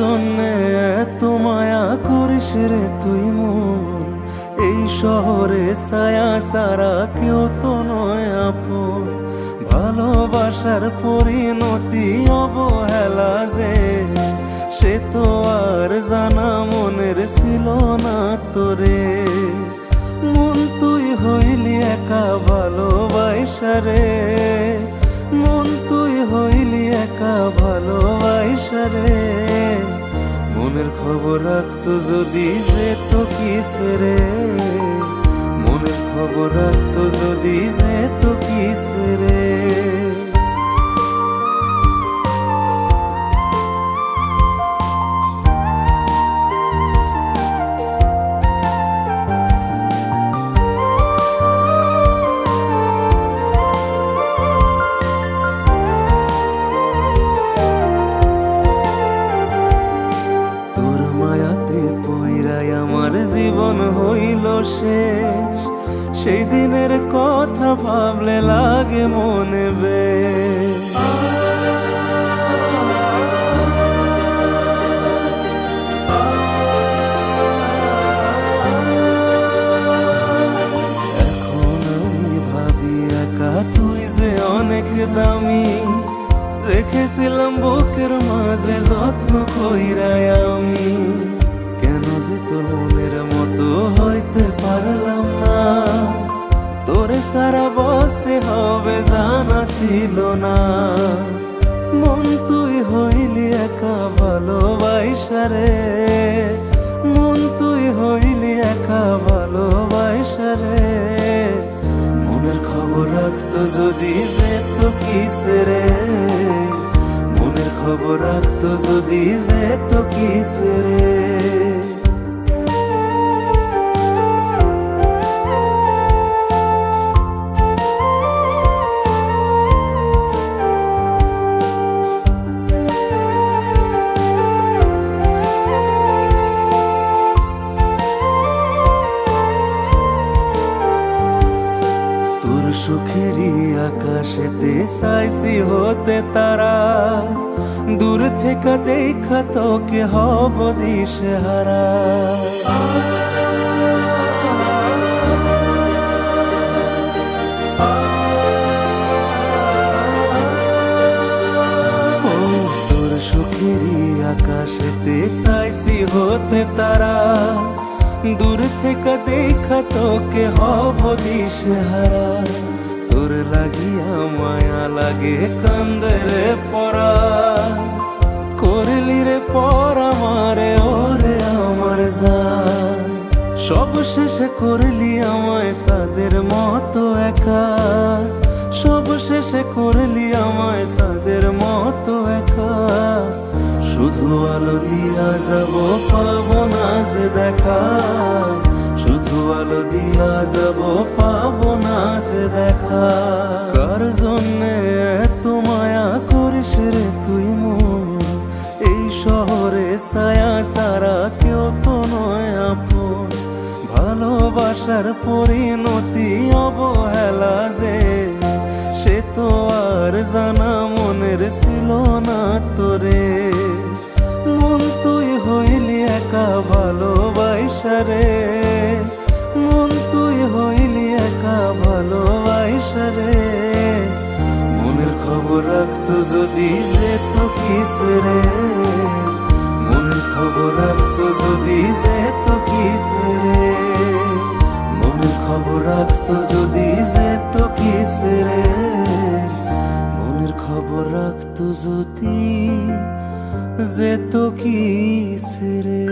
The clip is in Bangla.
জন্যে এত মায়া করিস রে তুই মন? এই শহরে ছায়া সারা কেউ তো নয় আপন। ভালোবাসার পরিণতি অবহেলা যে, সে তো আর জানা মনের ছিল না তোরে। মন তুই হইলি একা ভালোবাসা রে, মন তুই হইলি একা ভালোবাসা রে। মনের খবর রাখতো যদি যেত কিস রে, মনের খবর রাখতো যদি যেত কিস রে। আমার জীবন হইল শেষ, সেই দিনের কথা ভাবলে লাগে মনে বেশ। এখন আমি ভাবি একা তুই যে অনেক দামি, রেখেছিলাম বুকের মাঝে যত্ন কইরাই আমি। কেন যে তোর মনের মতো হইতে পারলাম না, তোরে সারা বাঁচতে হবে জানা ছিল না। মন তুই হইলি একা ভালোবাসা রে, মন তুই হইলি একা ভালোবাসা রে। মনের খবর রাখতো যদি যেত কিস রে, মনের খবর রাখতো যদি যেত কিস রে। সুখেরই আকাশেতে চাইছি হতে তারা, দূর থেকে দেখা তোকে হব দিশেহারা। তোর সুখেরই আকাশেতে চাইছি হতে তারা, দূর থেকে দেখা তোকে হব দিশেহারা। তোর লাগিয়া মায়া লাগে কান্দে রে পরা, করলি রে পরা মারে ওরে আমার জান। সব শেষে করলি আমায় সাদের মতো একা, সব শেষে করলি আমায় সাদের মতো একা। শুধু আলো দিয়া যাব পাবো না যে দেখা, শুধু আলো দিয়া যাব পাবো না যে দেখা। কার জন্যে এত মায়া করিস রে তুই মন? এই শহরে ছায়া সারা কেউ তো নয় আপন। ভালোবাসার পরিণতি অবহেলা যে, সে তো আর জানা মনের ছিল না তোরে। মন তুই হইলি একা ভালোবাসা রে, মন তুই হইলি একা ভালোবাসা রে। মনের খবর রাখতো যদি যেত কিস রে, মনের খবর রাখতো যদি যেত কিস রে। মনের খবর রাখতো যদি যেত কিস রে, মনের খবর রাখতো যদি যেত কিস রে।